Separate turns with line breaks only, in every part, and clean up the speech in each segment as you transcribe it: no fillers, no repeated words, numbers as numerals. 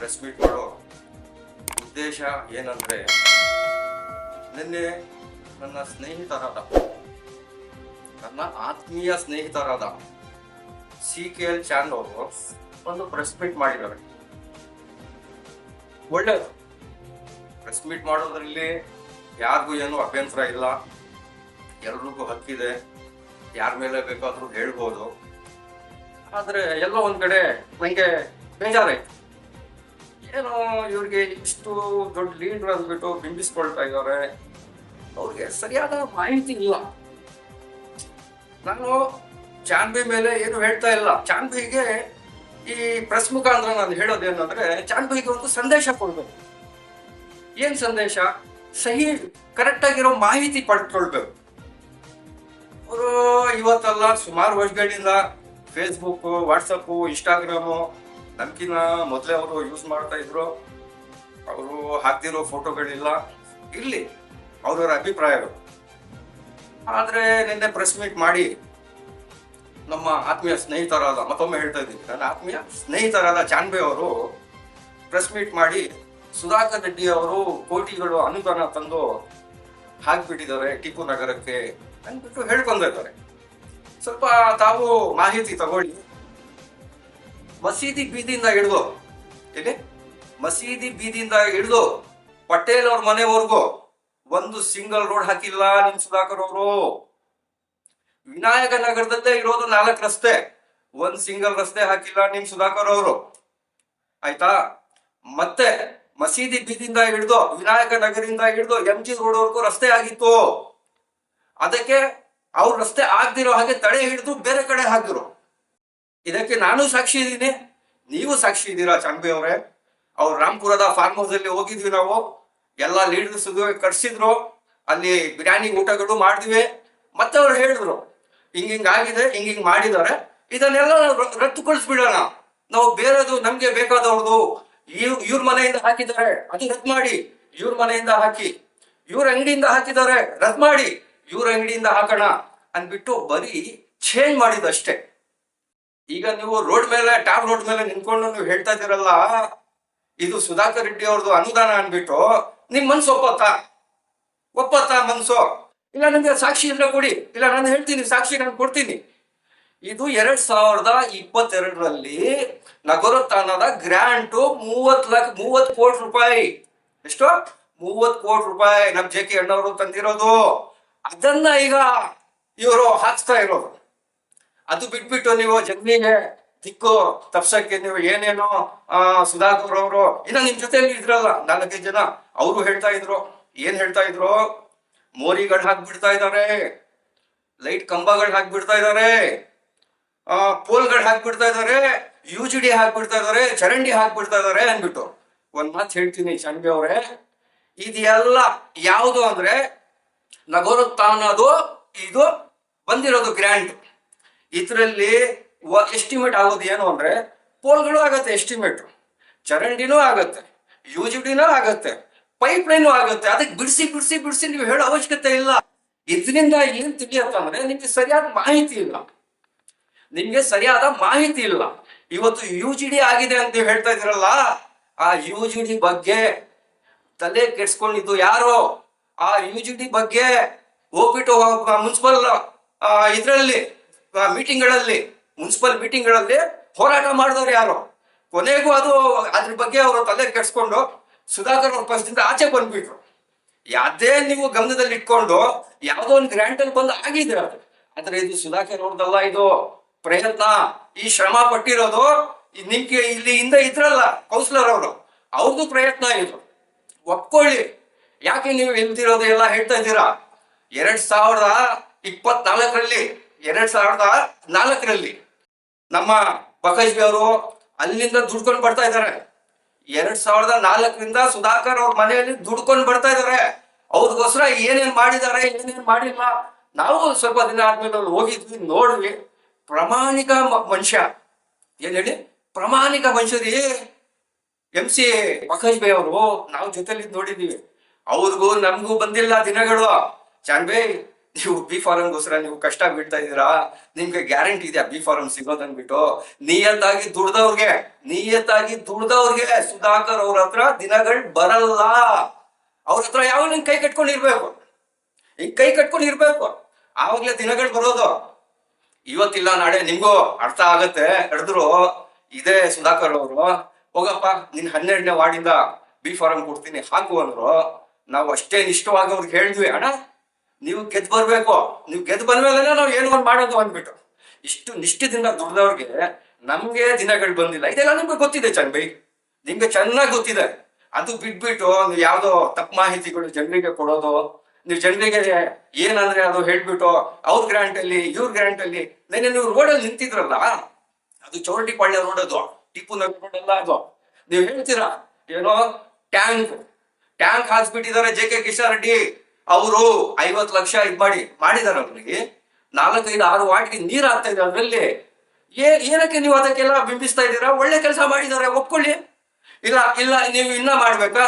Press meet ಮಾಡೋ ಉದ್ದೇಶ ಏನಂದ್ರೆ, ನಿನ್ನೆ ನನ್ನ ಸ್ನೇಹಿತರಾದ, ನನ್ನ ಆತ್ಮೀಯ ಸ್ನೇಹಿತರಾದ CKL ಚಾಂದ್ ಅವರು ಒಂದು ಪ್ರೆಸ್ ಮೀಟ್ ಮಾಡಿದ್ದಾರೆ. ಒಳ್ಳೆಯದು. ಪ್ರೆಸ್ ಮೀಟ್ ಮಾಡೋದ್ರಲ್ಲಿ ಯಾರಿಗೂ ಏನು ಅಭ್ಯಂತರ ಇಲ್ಲ, ಎಲ್ರಿಗೂ ಹಕ್ಕಿದೆ, ಯಾರ ಮೇಲೆ ಬೇಕಾದ್ರೂ ಹೇಳ್ಬೋದು. ಆದ್ರೆ ಎಲ್ಲ ಒಂದ್ ಕಡೆ ನಂಗೆ ಬೇಜಾರಾಯ್ತು. ಏನೋ ಇವ್ರಿಗೆ ಇಷ್ಟು ದೊಡ್ಡ ಲೀಡರ್ ಅಂದ್ಬಿಟ್ಟು ಬಿಂಬಿಸ್ಕೊಳ್ತಾ ಇದ್ದಾರೆ, ಅವ್ರಿಗೆ ಸರಿಯಾದ ಮಾಹಿತಿ ಇಲ್ಲ. ನಾನು ಚಾನ್ಬಿ ಮೇಲೆ ಏನು ಹೇಳ್ತಾ ಇಲ್ಲ. ಚಾನ್ಬಿಗೆ ಈ ಪ್ರೆಸ್ ಮುಖಾಂತರ ನಾನು ಹೇಳೋದೇನಂದ್ರೆ, ಚಾನ್ಬಿಗೆ ಒಂದು ಸಂದೇಶ ಕೊಡ್ಬೇಕು. ಏನ್ ಸಂದೇಶ? ಸಹಿ ಕರೆಕ್ಟ್ ಆಗಿರೋ ಮಾಹಿತಿ ಪಡ್ಕೊಳ್ಬೇಕು. ಅವರು ಇವತ್ತಲ್ಲ, ಸುಮಾರು ವರ್ಷಗಳಿಂದ ಫೇಸ್ಬುಕ್, ವಾಟ್ಸಪ್ಪು, ಇನ್ಸ್ಟಾಗ್ರಾಮು ನಮ್ಕಿನ್ನ ಮೊದಲೇ ಅವರು ಯೂಸ್ ಮಾಡ್ತಾ ಇದ್ರು. ಅವರು ಹಾಕ್ತಿರೋ ಫೋಟೋಗಳಿಲ್ಲ, ಇರ್ಲಿ ಅವ್ರವ್ರ ಅಭಿಪ್ರಾಯಗಳು. ಆದ್ರೆ ನಿನ್ನೆ ಪ್ರೆಸ್ ಮೀಟ್ ಮಾಡಿ ನಮ್ಮ ಆತ್ಮೀಯ ಸ್ನೇಹಿತರಾದ, ಮತ್ತೊಮ್ಮೆ ಹೇಳ್ತಾ ಇದ್ದೀನಿ, ನನ್ನ ಆತ್ಮೀಯ ಸ್ನೇಹಿತರಾದ ಚಾನ್ಬೆ ಅವರು ಪ್ರೆಸ್ ಮೀಟ್ ಮಾಡಿ ಸುಧಾಕರ್ ರೆಡ್ಡಿ ಅವರು ಕೋಟಿಗಳು ಅನುದಾನ ತಂದು ಹಾಕ್ಬಿಟ್ಟಿದ್ದಾರೆ ಟಿಪ್ಪು ನಗರಕ್ಕೆ ಅಂದ್ಬಿಟ್ಟು ಹೇಳ್ಕೊಂಡಿದ್ದಾರೆ. ಸ್ವಲ್ಪ ತಾವು ಮಾಹಿತಿ ತಗೊಳ್ಳಿ. ಮಸೀದಿ ಬೀದಿಯಿಂದ ಹಿಡಿದು ಪಟೇಲ್ ಅವ್ರ ಮನೆವರೆಗೂ ಒಂದು ಸಿಂಗಲ್ ರೋಡ್ ಹಾಕಿಲ್ಲ ನಿಮ್ ಸುಧಾಕರ್ ಅವರು. ವಿನಾಯಕ ನಗರದಲ್ಲೇ ಇರೋದು 4 ರಸ್ತೆ, ಒಂದ್ ಸಿಂಗಲ್ ರಸ್ತೆ ಹಾಕಿಲ್ಲ ನಿಮ್ ಸುಧಾಕರ್ ಅವರು. ಆಯ್ತಾ? ಮತ್ತೆ ಮಸೀದಿ ಬೀದಿಯಿಂದ ಹಿಡಿದು ವಿನಾಯಕ ನಗರಿಂದ ಹಿಡಿದು MG ರೋಡ್ ವರೆಗೂ ರಸ್ತೆ ಆಗಿತ್ತು. ಅದಕ್ಕೆ ಅವ್ರ ರಸ್ತೆ ಆಗ್ದಿರೋ ಹಾಗೆ ತಡೆ ಹಿಡಿದು ಬೇರೆ ಕಡೆ ಹಾಕಿದ್ರು. ಇದಕ್ಕೆ ನಾನು ಸಾಕ್ಷಿ ಇದ್ದೀನಿ, ನೀವು ಸಾಕ್ಷಿ ಇದ್ದೀರಾ ಚಾನ್ಬಿ ಅವರೇ. ಅವ್ರು ರಾಮ್ಪುರದ ಫಾರ್ಮ್ ಹೌಸ್ ಅಲ್ಲಿ ಹೋಗಿದ್ವಿ ನಾವು, ಎಲ್ಲ ಲೀಡರ್ಸ್ ಕರ್ಸಿದ್ರು, ಅಲ್ಲಿ ಬಿರಿಯಾನಿ ಊಟಗಳು ಮಾಡಿದ್ವಿ. ಮತ್ತೆ ಅವ್ರು ಹೇಳಿದ್ರು, ಹಿಂಗಿಂಗ್ ಆಗಿದೆ, ಹಿಂಗಿಂಗ್ ಮಾಡಿದ್ದಾರೆ, ಇದನ್ನೆಲ್ಲ ರದ್ದುಗೊಳಿಸ್ಬಿಡೋಣ. ನಾವು ಬೇರೆದು ನಮ್ಗೆ ಬೇಕಾದವ್ರದು ಇವ್ರ ಮನೆಯಿಂದ ಹಾಕಿದ್ದಾರೆ ಅದು ರದ್ದು ಮಾಡಿ, ಇವ್ರ ಮನೆಯಿಂದ ಹಾಕಿ, ಇವ್ರ ಅಂಗಡಿಯಿಂದ ಹಾಕಿದ್ದಾರೆ ರದ್ದು ಮಾಡಿ, ಇವ್ರ ಅಂಗಡಿಯಿಂದ ಹಾಕೋಣ ಅಂದ್ಬಿಟ್ಟು ಬರೀ ಚೇಂಜ್ ಮಾಡಿದಷ್ಟೇ. ಈಗ ನೀವು ರೋಡ್ ಮೇಲೆ, ಟಾಪ್ ರೋಡ್ ಮೇಲೆ ನಿಂತ್ಕೊಂಡು ನೀವು ಹೇಳ್ತಾ ಇದ್ದೀರಲ್ಲ, ಇದು ಸುಧಾಕರ್ ರೆಡ್ಡಿ ಅವ್ರದ್ದು ಅನುದಾನ ಅನ್ಬಿಟ್ಟು ನಿಮ್ ಮನ್ಸು ಒಪ್ಪತ್ತಾ ಮನ್ಸು? ಇಲ್ಲ ನಿಮ್ಗೆ ಸಾಕ್ಷಿ ಇದ್ರೆ ಕೊಡಿ, ಇಲ್ಲ ನಾನು ಹೇಳ್ತೀನಿ, ಸಾಕ್ಷಿ ನಾನು ಕೊಡ್ತೀನಿ. ಇದು 2022ರಲ್ಲಿ ನಗರೋತ್ಥಾನದ ಗ್ರಾಂಟು 30 ಕೋಟಿ ರೂಪಾಯಿ. ಎಷ್ಟು? 30 ಕೋಟಿ ರೂಪಾಯಿ ನಮ್ JK ಅಣ್ಣವರು ತಂದಿರೋದು. ಅದನ್ನ ಈಗ ಇವರು ಹಾಕ್ಸ್ತಾ ಇರೋದು. ಅದು ಬಿಟ್ಬಿಟ್ಟು ನೀವು ಜಗನಿಗೆ ದಿಕ್ಕು ತಪ್ಸಕ್ಕೆ ನೀವು ಏನೇನೋ ಸುಧಾಕರ್ ಅವರು, ಇನ್ನ ನಿಮ್ ಜೊತೆಲಿ ಇದ್ರಲ್ಲ 4-5 ಜನ, ಅವರು ಹೇಳ್ತಾ ಇದ್ರು. ಏನ್ ಹೇಳ್ತಾ ಇದ್ರು? ಮೋರಿಗಳು ಹಾಕ್ಬಿಡ್ತಾ ಇದ್ದಾರೆ, ಲೈಟ್ ಕಂಬಗಳು ಹಾಕ್ಬಿಡ್ತಾ ಇದ್ದಾರೆ, ಪೋಲ್ಗಳು ಹಾಕ್ಬಿಡ್ತಾ ಇದ್ದಾರೆ, UGD ಹಾಕ್ಬಿಡ್ತಾ ಇದ್ದಾರೆ, ಚರಂಡಿ ಹಾಕ್ಬಿಡ್ತಾ ಇದ್ದಾರೆ ಅಂದ್ಬಿಟ್ಟು. ಒಂದ್ ಮಾತು ಹೇಳ್ತೀನಿ ಚಾನ್ಬಿ ಅವರೇ, ಇದೆಲ್ಲ ಯಾವುದು ಅಂದ್ರೆ ನಗರೋತ್ಥಾನದು ಇದು ಬಂದಿರೋದು ಗ್ರ್ಯಾಂಟ್. ಇದರಲ್ಲಿ ಎಸ್ಟಿಮೇಟ್ ಆಗೋದು ಏನು ಅಂದ್ರೆ, ಪೋಲ್ಗಳು ಆಗತ್ತೆ ಎಸ್ಟಿಮೇಟ್, ಚರಂಡಿನೂ ಆಗತ್ತೆ, UGDನೂ ಆಗತ್ತೆ, ಪೈಪ್ ಲೈನು ಆಗತ್ತೆ. ಅದಕ್ಕೆ ಬಿಡಿಸಿ ನೀವು ಹೇಳೋ ಅವಶ್ಯಕತೆ ಇಲ್ಲ. ಇದರಿಂದ ಏನ್ ತಿಳಿಯತ್ತಂದ್ರೆ, ನಿಮ್ಗೆ ಸರಿಯಾದ ಮಾಹಿತಿ ಇಲ್ಲ. ಇವತ್ತು UGD ಆಗಿದೆ ಅಂತ ನೀವು ಹೇಳ್ತಾ ಇದ್ದೀರಲ್ಲ, ಆ UGD ಬಗ್ಗೆ ತಲೆ ಕೆಡ್ಸ್ಕೊಂಡಿದ್ದು ಯಾರೋ? ಆ UGD ಬಗ್ಗೆ ಹೋಗ್ಬಿಟ್ಟು ಮುನ್ಸಿಪಲ್ ಮುನ್ಸಿಪಲ್ ಮೀಟಿಂಗ್ಗಳಲ್ಲಿ ಹೋರಾಟ ಮಾಡಿದವ್ರು ಯಾರು? ಕೊನೆಗೂ ಅದ್ರ ಬಗ್ಗೆ ಅವರು ತಲೆ ಕೆಡ್ಸ್ಕೊಂಡು ಸುಧಾಕರ್ ಅವ್ರ ಪಕ್ಷದಿಂದ ಆಚೆ ಬಂದ್ಬಿಟ್ರು. ಯಾವ್ದೇ ನೀವು ಗಮನದಲ್ಲಿ ಇಟ್ಕೊಂಡು ಯಾವ್ದೋ ಒಂದು ಗ್ರಾಂಟ್ ಅಲ್ಲಿ ಬಂದು ಆಗಿದೆ ಅದು. ಆದ್ರೆ ಇದು ಸುಧಾಕರ್ ಅವ್ರದ್ದಲ್ಲ, ಇದು ಪ್ರಯತ್ನ, ಈ ಶ್ರಮ ಪಟ್ಟಿರೋದು ನಿಮ್ಗೆ ಇಲ್ಲಿ ಹಿಂದೆ ಇದ್ರಲ್ಲ ಕೌನ್ಸಿಲರ್ ಅವರು, ಅವ್ರದ್ದು ಪ್ರಯತ್ನ ಇದು. ಒಪ್ಕೊಳ್ಳಿ. ಯಾಕೆ ನೀವು ಇಲ್ದಿರೋದು ಎಲ್ಲ ಹೇಳ್ತಾ ಇದ್ದೀರಾ? 2024ರಲ್ಲಿ ನಮ್ಮ ಬಕಜ್ಬಿ ಅವರು ಅಲ್ಲಿಂದ ದುಡ್ಕೊಂಡು ಬರ್ತಾ ಇದ್ದಾರೆ. 2004ರಿಂದ ಸುಧಾಕರ್ ಅವ್ರ ಮನೆಯಲ್ಲಿ ದುಡ್ಕೊಂಡು ಬರ್ತಾ ಇದ್ದಾರೆ. ಅವ್ರಿಗೋಸ್ಕರ ಏನೇನ್ ಮಾಡಿದ್ದಾರೆ, ಏನೇನ್ ಮಾಡಿಲ್ಲ, ನಾವು ಸ್ವಲ್ಪ ದಿನ ಆದ್ಮೇಲೆ ಹೋಗಿದ್ವಿ, ನೋಡ್ವಿ. ಪ್ರಾಮಾಣಿಕ ಮನುಷ್ಯ. ಏನ್ ಹೇಳಿ? ಪ್ರಾಮಾಣಿಕ ಮನುಷ್ಯರಿ MC ಬಕಜ್ಬಿ ಅವರು. ನಾವು ಜೊತೆಲಿ ನೋಡಿದೀವಿ. ಅವ್ರಿಗೂ ನಮಗೂ ಬಂದಿಲ್ಲ ದಿನಗಳು. ಚಾನ್ಬಿ, ನೀವು ಬಿ ಫಾರಮ್ಗೋಸ್ಕರ ನೀವು ಕಷ್ಟ ಬೀಳ್ತಾ ಇದ್ದೀರಾ? ನಿಮ್ಗೆ ಗ್ಯಾರಂಟಿ ಇದೆಯಾ ಬಿ ಫಾರಂ ಸಿಗೋದನ್ಬಿಟ್ಟು? ನಿಯತ್ತಾಗಿ ದುಡ್ದವ್ರಿಗೆ ಸುಧಾಕರ್ ಅವ್ರ ಹತ್ರ ದಿನಗಳು ಬರಲ್ಲ. ಅವ್ರ ಹತ್ರ ಯಾವಾಗ ಕೈ ಕಟ್ಕೊಂಡಿರ್ಬೇಕು, ಈಗ ಕೈ ಕಟ್ಕೊಂಡಿರ್ಬೇಕು, ಆವಾಗ್ಲೇ ದಿನಗಳು ಬರೋದು. ಇವತ್ತಿಲ್ಲ ನಾಳೆ ನಿಮ್ಗೂ ಅರ್ಥ ಆಗತ್ತೆ. ಹಿಡಿದ್ರು ಇದೇ ಸುಧಾಕರ್ ಅವರು, ಹೋಗಪ್ಪ ನಿನ್ 12ನೇ ವಾರ್ಡಿಂದ ಬಿ ಫಾರಂ ಕೊಡ್ತೀನಿ ಹಾಕು ಅಂದ್ರು. ನಾವು ಅಷ್ಟೇ ನಿಷ್ಠವಾಗಿ ಅವ್ರಿಗೆ ಹೇಳಿದ್ವಿ, ಅಣ್ಣ ನೀವು ಗೆದ್ದು ಬರ್ಬೇಕು, ನೀವು ಗೆದ್ದು ಬಂದ್ಮೇಲೆ ನಾವು ಏನು ಒಂದು ಮಾಡೋದು ಅಂದ್ಬಿಟ್ಟು. ಇಷ್ಟು ನಿಷ್ಠದಿಂದ ದುಡ್ದವ್ರಿಗೆ ನಮ್ಗೆ ದಿನಗಳು ಬಂದಿಲ್ಲ. ಇದೆಲ್ಲ ನಿಮ್ಗೆ ಗೊತ್ತಿದೆ ಚಂಬೈ, ನಿಮ್ಗೆ ಚೆನ್ನಾಗಿ ಗೊತ್ತಿದೆ. ಅದು ಬಿಟ್ಬಿಟ್ಟು ನೀವು ಯಾವ್ದೋ ತಪ್ಪು ಮಾಹಿತಿಗಳು ಜನರಿಗೆ ಕೊಡೋದು, ನೀವು ಜನರಿಗೆ ಏನಂದ್ರೆ ಅದು ಹೇಳ್ಬಿಟ್ಟು ಅವ್ರ ಗ್ರಾಂಟ್ ಅಲ್ಲಿ ಇವ್ರ ಗ್ರಾಂಟ್ ಅಲ್ಲಿ. ನೀವು ರೋಡಲ್ಲಿ ನಿಂತಿದ್ರಲ್ಲ, ಅದು ಚೌರಟಿಪಾಳ್ಯ ರೋಡ್, ಅದು ಟಿಪ್ಪು ನಗರ್ ರೋಡ್ ಎಲ್ಲ ಅದು. ನೀವು ಹೇಳ್ತೀರಾ ಏನೋ ಟ್ಯಾಂಕ್ ಹಾಕ್ಸ್ಬಿಟ್ಟಿದ್ದಾರೆ ಜೆ ಕೆ ಕಿಶನ್ ರೆಡ್ಡಿ ಅವರು 50 ಲಕ್ಷ ಮಾಡಿದಾರೆ. ಅವ್ರಿಗೆ 4-5-6 ವಾರ್ಡ್ಗೆ ನೀರ್ ಆಗ್ತಾ ಇದೆ. ಅದ್ರಲ್ಲಿ ಏನಕ್ಕೆ ನೀವು ಅದಕ್ಕೆಲ್ಲ ಬಿಂಬಿಸ್ತಾ ಇದ್ದೀರಾ? ಒಳ್ಳೆ ಕೆಲಸ ಮಾಡಿದ್ದಾರೆ, ಒಪ್ಕೊಳ್ಳಿ. ಇಲ್ಲ ಇಲ್ಲ ನೀವು ಇನ್ನ ಮಾಡ್ಬೇಕಾ?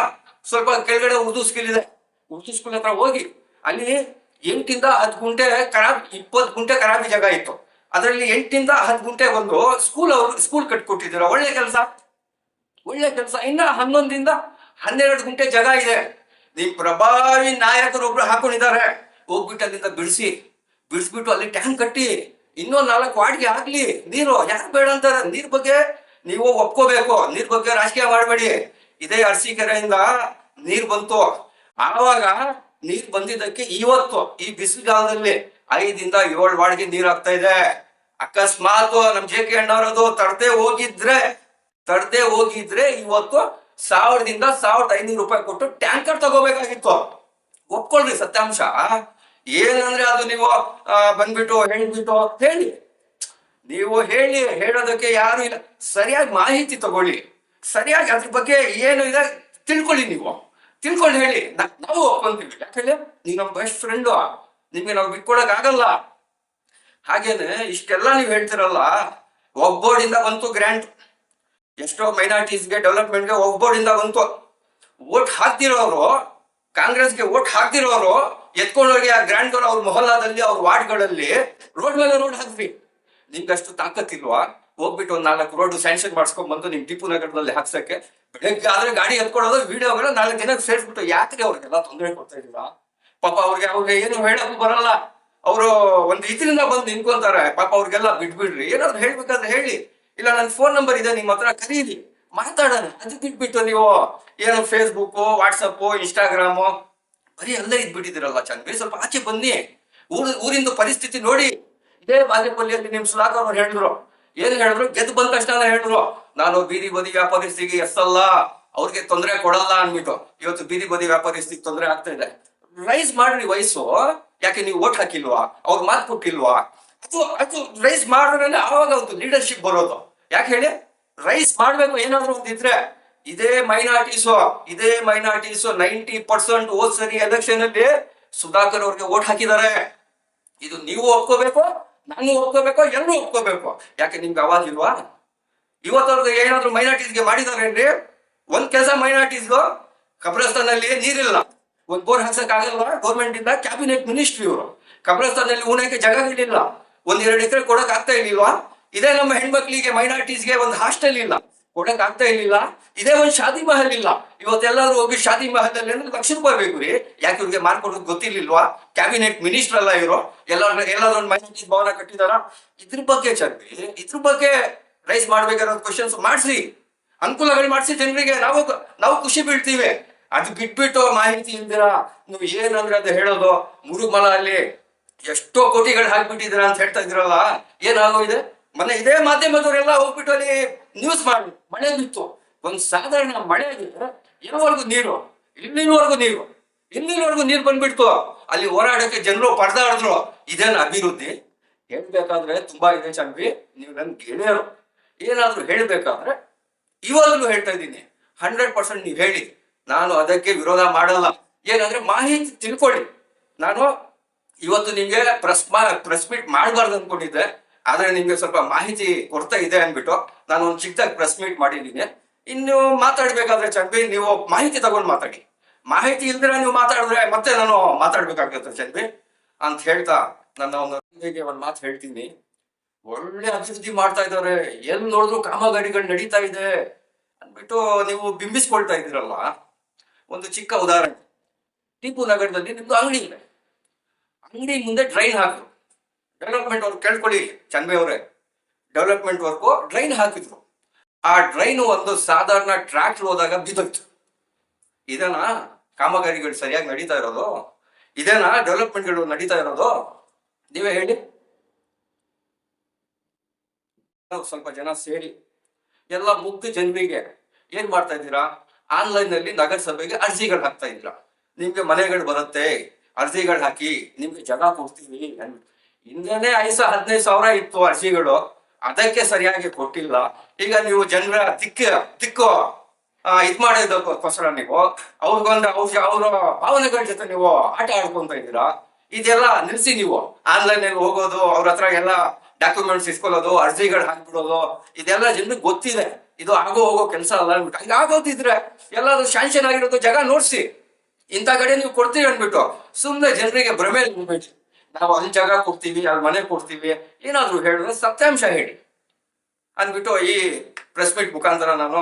ಸ್ವಲ್ಪ ಕೆಳಗಡೆ ಉರ್ದು ಸ್ಕೂಲ್ ಇದೆ, ಉರ್ದು ಸ್ಕೂಲ್ ಹತ್ರ ಹೋಗಿ, ಅಲ್ಲಿ 8-10 ಗುಂಟೆ 20 ಗುಂಟೆ ಖರಾಬಿ ಜಾಗ ಇತ್ತು. ಅದರಲ್ಲಿ 8-10 ಗುಂಟೆ ಒಂದು ಸ್ಕೂಲ್ ಕಟ್ಕೊಟ್ಟಿದ್ದೀರ, ಒಳ್ಳೆ ಕೆಲಸ. ಇನ್ನ 11-12 ಗುಂಟೆ ಜಾಗ ಇದೆ, ನಿಮ್ ಪ್ರಭಾವಿ ನಾಯಕರೊಬ್ರು ಹಾಕೊಂಡಿದ್ದಾರೆ. ಹೋಗ್ಬಿಟ್ಟು ಅಲ್ಲಿಂದ ಬಿಡಿಸ್ಬಿಟ್ಟು ಅಲ್ಲಿ ಟ್ಯಾಂಕ್ ಕಟ್ಟಿ, ಇನ್ನೂ 4 ವಾರ್ಡ್ಗೆ ಆಗ್ಲಿ ನೀರು. ಯಾಕೆ ಬೇಡ ಅಂತಾರೆ? ನೀರ್ ಬಗ್ಗೆ ನೀವು ಒಪ್ಕೋಬೇಕು, ನೀರ್ ಬಗ್ಗೆ ರಾಜಕೀಯ ಮಾಡಬೇಡಿ. ಇದೇ ಅರಸೀಕೆರೆಯಿಂದ ನೀರ್ ಬಂತು, ಆವಾಗ ನೀರ್ ಬಂದಿದ್ದಕ್ಕೆ ಇವತ್ತು ಈ ಬಿಸಿಲುಗಾಲದಲ್ಲಿ 5-7 ವಾರ್ಡ್ಗೆ ನೀರ್ ಆಗ್ತಾ ಇದೆ. ಅಕಸ್ಮಾತ್ ನಮ್ ಜೆ ಕೆ ಅಣ್ಣವರದು ತರದೇ ಹೋಗಿದ್ರೆ ಇವತ್ತು 1000-1500 ರೂಪಾಯಿ ಕೊಟ್ಟು ಟ್ಯಾಂಕರ್ ತಗೋಬೇಕಾಗಿತ್ತು. ಒಪ್ಕೊಳ್ರಿ ಸತ್ಯಾಂಶ. ಏನಂದ್ರೆ ಅದು ನೀವು ಬಂದ್ಬಿಟ್ಟು ಹೇಳಿ, ನೀವು ಹೇಳೋದಕ್ಕೆ ಯಾರು ಇಲ್ಲ. ಸರಿಯಾಗಿ ಮಾಹಿತಿ ತಗೊಳ್ಳಿ, ಸರಿಯಾಗಿ ಅದ್ರ ಬಗ್ಗೆ ಏನು ಇದೆ ತಿಳ್ಕೊಳ್ಳಿ. ನೀವು ತಿಳ್ಕೊಂಡು ಹೇಳಿ, ನಾವು ಒಪ್ಕೊಂತೀವಿ. ಯಾಕಂದ್ರೆ ನೀವು ನಮ್ಮ ಬೆಸ್ಟ್ ಫ್ರೆಂಡು, ನಿಮ್ಗೆ ನಾವು ಬಿಟ್ಕೊಳಕ್ ಆಗಲ್ಲ. ಹಾಗೇನೆ ಇಷ್ಟೆಲ್ಲ ನೀವು ಹೇಳ್ತಿರಲ್ಲ, ಒಗ್ಬೋರ್ಡಿಂದ ಬಂತು ಗ್ರ್ಯಾಂಟ್, ಎಷ್ಟೋ ಮೈನಾರಿಟೀಸ್ಗೆ ಡೆವಲಪ್ಮೆಂಟ್ಗೆ ಒಗ್ಬೋರ್ಡಿಂದ ಬಂತು. ವೋಟ್ ಹಾಕ್ತಿರೋರು, ಕಾಂಗ್ರೆಸ್ಗೆ ವೋಟ್ ಹಾಕ್ತಿರೋರು ಎತ್ಕೊಂಡೋಗಿ ಆ ಗ್ರ್ಯಾಂಟ್ ಅವ್ರ ಮೊಹಲ್ಲಾದಲ್ಲಿ ಅವ್ರ ವಾರ್ಡ್ಗಳಲ್ಲಿ ರೋಡ್ ಮೇಲೆ ರೋಡ್ ಹಾಕ್ರಿ. ನಿಮ್ಗೆ ಅಷ್ಟು ತಾಕತ್ತಿಲ್ವಾ? ಹೋಗ್ಬಿಟ್ಟು 4 ರೋಡ್ ಸ್ಯಾಂಕ್ಷನ್ ಮಾಡಿಸ್ಕೊಂಡ್ ಬಂದು ನಿಮ್ ಟಿಪ್ಪು ನಗರದಲ್ಲಿ ಹಾಕ್ಸಕ್ಕೆ ಬೆಳಗ್ಗೆ ಆದ್ರೆ ಗಾಡಿ ಎತ್ಕೊಳ್ಳೋದು, ವಿಡಿಯೋಗಳು 4 ಜನಕ್ಕೆ ಸೇರಿಸ್ಬಿಟ್ಟು ಯಾಕೆ ಅವ್ರಿಗೆಲ್ಲ ತೊಂದರೆ ಕೊಡ್ತಾ ಇದೀರಾ? ಪಾಪ ಅವ್ರಿಗೆ ಏನು ಹೇಳಕ್ಕೂ ಬರಲ್ಲ. ಅವರು ಒಂದು ಇದರಿಂದ ಬಂದು ನಿಂತ್ಕೊಂತಾರೆ. ಪಾಪ ಅವ್ರಿಗೆಲ್ಲ ಬಿಟ್ಬಿಡ್ರಿ, ಏನಾದ್ರು ಹೇಳ್ಬೇಕಾದ್ರೆ ಹೇಳಿ. ಇಲ್ಲ ನನ್ನ ಫೋನ್ ನಂಬರ್ ಇದೆ, ನಿಮ್ಮ ಹತ್ರ ಕರೀರಿ, ಮಾತಾಡೋಣ. ಅದಕ್ಕೆ ಬಿಟ್ಬಿಟ್ಟು ನೀವು ಏನೋ ಫೇಸ್ಬುಕ್, ವಾಟ್ಸಪ್, ಇನ್ಸ್ಟಾಗ್ರಾಮು ಬರೀ ಅಲ್ಲೇ ಇದ್ಬಿಟ್ಟಿದ್ದೀರಲ್ಲ. ಚಂದ್ರಿ ಸ್ವಲ್ಪ ಆಚೆ ಬನ್ನಿ, ಊರಿಂದು ಪರಿಸ್ಥಿತಿ ನೋಡಿ. ಇದೇ ಬಾಗೇಪಲ್ಲಿಯಲ್ಲಿ ನಿಮ್ ಸುಧಾಕರ್ ಅವ್ರು ಹೇಳಿದ್ರು, ಏನ್ ಹೇಳಿದ್ರು? ಗೆದ್ದು ಬಂದ ತಕ್ಷಣ ಹೇಳಿದ್ರು, ನಾನು ಬೀದಿ ಬದಿ ವ್ಯಾಪಾರಿಸ್ತಿಗೆ ಎಷ್ಟಲ್ಲ ಅವ್ರಿಗೆ ತೊಂದರೆ ಕೊಡಲ್ಲ ಅನ್ಬಿಟ್ಟು. ಇವತ್ತು ಬೀದಿ ಬದಿ ವ್ಯಾಪಾರಿಸ್ತಿಗೆ ತೊಂದರೆ ಆಗ್ತಾ ಇದೆ. ರೈಸ್ ಮಾಡ್ರಿ ವಯಸ್ಸು. ಯಾಕೆ ನೀವು ಓಟ್ ಹಾಕಿಲ್ವಾ? ಅವ್ರು ಮಾತು ಕೊಟ್ಟಿಲ್ವಾ? ಅದು ರೈಸ್ ಮಾಡಿದ್ರೆ ಆವಾಗ ಒಂದು ಲೀಡರ್ಶಿಪ್ ಬರೋದು. ಯಾಕೆ ಹೇಳಿ? ರೈಸ್ ಮಾಡ್ಬೇಕು ಏನಾದ್ರು ಒಂದಿದ್ರೆ. ಇದೇ ಮೈನಾರಿಟೀಸು 90% ಹೋದ್ ಸರಿ ಎಲೆಕ್ಷನ್ ಅಲ್ಲಿ ಸುಧಾಕರ್ ಅವ್ರಿಗೆ ಓಟ್ ಹಾಕಿದ್ದಾರೆ. ಇದು ನೀವು ಒಪ್ಕೋಬೇಕು, ನಾನು ಒಪ್ಕೋಬೇಕು, ಎಲ್ಲರೂ ಒಪ್ಕೋಬೇಕು. ಯಾಕೆ ನಿಮ್ಗೆ ಅವಾಗಿಲ್ವಾ? ಇವತ್ತವ್ರಿಗೆ ಏನಾದ್ರು ಮೈನಾರಿಟೀಸ್ಗೆ ಮಾಡಿದಾರೇನ್ರಿ? ಒಂದ್ ಕೆಲಸ ಮೈನಾರಿಟೀಸ್ಗೂ ಕಬ್ರಸ್ತಾನಲ್ಲಿ ನೀರಿಲ್ಲ, ಒಂದ್ ಬೋರ್ ಹಾಕ್ಸಕ್ ಆಗಲ್ವಾ ಗೌರ್ಮೆಂಟ್ ಇಂದ? ಕ್ಯಾಬಿನೆಟ್ ಮಿನಿಸ್ಟ್ರಿ ಇವರು. ಕಬ್ರಸ್ತಾನಲ್ಲಿ ಉಣಕ್ಕೆ ಜಾಗಗಳಿಲ್ಲ, 1-2 ಎಕರೆ ಕೊಡಕ್ ಆಗ್ತಾ ಇರ್ಲಿಲ್ವಾ? ಇದೇ ನಮ್ಮ ಹೆಣ್ಮಕ್ಳಿಗೆ ಮೈನಾರಿಟೀಸ್ಗೆ ಒಂದು ಹಾಸ್ಟೆಲ್ ಇಲ್ಲ, ಕೊಡಕ್ ಆಗ್ತಾ ಇರ್ಲಿಲ್ಲ. ಇದೇ ಒಂದು ಶಾದಿ ಮಹಲ್ ಇಲ್ಲ. ಇವತ್ತೆಲ್ಲಾರು ಹೋಗಿ ಶಾದಿ ಮಹಲ್ ಅಲ್ಲಿ ಲಕ್ಷ ರೂಪಾಯಿ ಬೇಕು ರೀ. ಯಾಕೆ ಇವ್ರಿಗೆ ಮಾಡ್ಕೊಡೋದು ಗೊತ್ತಿರ್ಲಿಲ್ವಾ? ಕ್ಯಾಬಿನೆಟ್ ಮಿನಿಸ್ಟರ್ ಅಲ್ಲ ಇವರು? ಎಲ್ಲಾದ್ರೂ ಒಂದು ಮೈನಾರಿಟೀಸ್ ಭವನ ಕಟ್ಟಿದಾರ? ಇದ್ರ ಬಗ್ಗೆ ಚರ್ಚೆ, ಇದ್ರ ಬಗ್ಗೆ ರೈಸ್ ಮಾಡ್ಬೇಕಾರೋ ಕ್ವಶನ್ಸ್ ಮಾಡ್ಸಿ, ಅನುಕೂಲಗಳು ಮಾಡ್ಸಿ ಜನರಿಗೆ. ನಾವು ಖುಷಿ ಬೀಳ್ತೀವಿ. ಅದು ಬಿಟ್ಬಿಟ್ಟು ಮಾಹಿತಿ ಇಲ್ದಿರ ನೀವು ಏನಂದ್ರೆ ಅದು ಹೇಳೋದು. ಮುರುಮಲ ಅಲ್ಲಿ ಎಷ್ಟೋ ಕೋಟಿಗಳು ಹಾಕ್ಬಿಟ್ಟಿದ್ದೀರಾ ಅಂತ ಹೇಳ್ತಾ ಇದ್ರಲ್ಲ, ಏನಾಗೋಗಿದೆ? ಮೊನ್ನೆ ಇದೇ ಮಾಧ್ಯಮದವರೆಲ್ಲ ಹೋಗ್ಬಿಟ್ಟು ಅಲ್ಲಿ ನ್ಯೂಸ್ ಮಾಡಿ, ಮಳೆ ಬಿತ್ತು. ಒಂದು ಸಾಧಾರಣ ಮಳೆಗೆ ಎಲ್ಲಿವರೆಗೂ ನೀರು, ಇಲ್ಲಿನವರೆಗೂ ನೀರು ಬಂದ್ಬಿಡ್ತು. ಅಲ್ಲಿ ಹೋರಾಡಕ್ಕೆ ಜನರು ಪರದಾಡಿದ್ರು. ಇದೇನು ಅಭಿವೃದ್ಧಿ? ಹೇಳ್ಬೇಕಾದ್ರೆ ತುಂಬಾ ಇದೆ ಚಂದ್ವಿ. ನೀವು ನನ್ ಗೆಳೆಯರು, ಏನಾದ್ರು ಹೇಳ್ಬೇಕಾದ್ರೆ ಇವಾಗಲೂ ಹೇಳ್ತಾ ಇದ್ದೀನಿ, 100% ನೀವು ಹೇಳಿ, ನಾನು ಅದಕ್ಕೆ ವಿರೋಧ ಮಾಡಲ್ಲ. ಏನಂದ್ರೆ ಮಾಹಿತಿ ತಿಳ್ಕೊಳ್ಳಿ. ನಾನು ಇವತ್ತು ನಿಮ್ಗೆ ಪ್ರೆಸ್ ಮೀಟ್ ಮಾಡಬಾರ್ದು ಅನ್ಕೊಂಡಿದ್ದೆ, ಆದ್ರೆ ನಿಮ್ಗೆ ಸ್ವಲ್ಪ ಮಾಹಿತಿ ಕೊಡ್ತಾ ಇದೆ ಅನ್ಬಿಟ್ಟು ನಾನು ಒಂದು ಚಿಕ್ಕದಾಗಿ ಪ್ರೆಸ್ ಮೀಟ್ ಮಾಡಿದ್ದೀನಿ. ಇನ್ನು ಮಾತಾಡ್ಬೇಕಾದ್ರೆ ಚಂದ್ವಿ ನೀವು ಮಾಹಿತಿ ತಗೊಂಡು ಮಾತಾಡಿ. ಮಾಹಿತಿ ಇಲ್ದಿರ ನೀವು ಮಾತಾಡಿದ್ರೆ ಮತ್ತೆ ನಾನು ಮಾತಾಡ್ಬೇಕಾಗುತ್ತೆ ಚಂದ್ವಿ. ಅಂತ ಹೇಳ್ತಾ ನನ್ನ ಒಂದು ಮಾತು ಹೇಳ್ತೀನಿ. ಒಳ್ಳೆ ಅಭಿವೃದ್ಧಿ ಮಾಡ್ತಾ ಇದ್ದಾರೆ, ಎಲ್ಲಿ ನೋಡಿದ್ರು ಕಾಮಗಾರಿಗಳು ನಡೀತಾ ಇದೆ ಅಂದ್ಬಿಟ್ಟು ನೀವು ಬಿಂಬಿಸ್ಕೊಳ್ತಾ ಇದ್ದೀರಲ್ಲ. ಒಂದು ಚಿಕ್ಕ ಉದಾಹರಣೆ, ಟಿಪ್ಪು ನಗರದಲ್ಲಿ ನಿಮ್ದು ಅಂಗಡಿ ಇದೆ, ಅಂಗಡಿ ಮುಂದೆ ಡ್ರೈನ್ ಹಾಕಿದ್ರು. ಡೆವಲಪ್ಮೆಂಟ್ ವರ್ಕ್ ಕೇಳ್ಕೊಳ್ಳಿ ಚನ್ಬೆ ಅವರೇ, ಡೆವಲಪ್ಮೆಂಟ್ ವರ್ಕು ಡ್ರೈನ್ ಹಾಕಿದ್ರು. ಆ ಡ್ರೈನ್ ಒಂದು ಸಾಧಾರಣ ಟ್ರ್ಯಾಕ್ಟರ್ ಹೋದಾಗ ಬಿದ್ದೋಯ್ತು. ಇದೇನಾ ಕಾಮಗಾರಿಗಳು ಸರಿಯಾಗಿ ನಡೀತಾ ಇರೋದು? ಇದೇನಾ ಡೆವಲಪ್ಮೆಂಟ್ಗಳು ನಡೀತಾ ಇರೋದು? ನೀವೇ ಹೇಳಿ. ಸ್ವಲ್ಪ ಜನ ಸೇರಿ ಎಲ್ಲ ಮುಗ್ಧ ಜನರಿಗೆ ಏನ್ ಮಾಡ್ತಾ ಇದ್ದೀರಾ, ಆನ್ಲೈನ್ ನಲ್ಲಿ ನಗರಸಭೆಗೆ ಅರ್ಜಿಗಳು ಹಾಕ್ತಾ ಇದ್ದೀರಾ. ನಿಮ್ಗೆ ಮನೆಗಳು ಬರುತ್ತೆ, ಅರ್ಜಿಗಳು ಹಾಕಿ ನಿಮ್ಗೆ ಜಾಗ ಕೊಡ್ತೀವಿ. ಹಿಂದೆನೆ 15,000 ಇತ್ತು ಅರ್ಜಿಗಳು, ಅದಕ್ಕೆ ಸರಿಯಾಗಿ ಕೊಟ್ಟಿಲ್ಲ. ಈಗ ನೀವು ಜನರ ದಿಕ್ಕು ಇದ್ ಮಾಡೋದಕ್ಕೋಸ್ಕರ ನೀವು ಅವ್ರಿಗೊಂದು ಅವರ ಭಾವನೆಗಳ ಜೊತೆ ನೀವು ಆಟ ಆಡ್ಕೊಂತ ಇದ್ದೀರಾ. ಇದೆಲ್ಲ ನಿಲ್ಸಿ. ನೀವು ಆನ್ಲೈನ್ ಅಲ್ಲಿ ಹೋಗೋದು, ಅವ್ರ ಹತ್ರ ಎಲ್ಲ ಡಾಕ್ಯುಮೆಂಟ್ಸ್ ಇಸ್ಕೊಳ್ಳೋದು, ಅರ್ಜಿಗಳು ಹಾಕ್ಬಿಡೋದು, ಇದೆಲ್ಲ ಜನರಿಗೆ ಗೊತ್ತಿದೆ. ಇದು ಆಗೋ ಹೋಗೋ ಕೆಲಸ ಅಲ್ಲ ಅಂದ್ಬಿಟ್ಟು ಈಗ ಆಗೋದಿದ್ರೆ ಎಲ್ಲಾದ್ರೂ ಶಾಂಕ್ಷನ್ ಆಗಿರೋದು ಜಾಗ ನೋಡ್ಸಿ, ಇಂಥ ಕಡೆ ನೀವು ಕೊಡ್ತೀವಿ ಅಂದ್ಬಿಟ್ಟು ಸುಮ್ಮನೆ ಜನರಿಗೆ ಭ್ರಮೆ ಇರ್ಬೇಕು. ನಾವು ಅಲ್ಲಿ ಜಾಗ ಕೊಡ್ತೀವಿ, ಅಲ್ಲಿ ಮನೆ ಕೊಡ್ತೀವಿ, ಏನಾದ್ರು ಹೇಳಿದ್ರೆ ಸತ್ಯಾಂಶ ಹೇಳಿ ಅಂದ್ಬಿಟ್ಟು ಈ ಪ್ರೆಸ್ ಮೀಟ್ ಮುಖಾಂತರ ನಾನು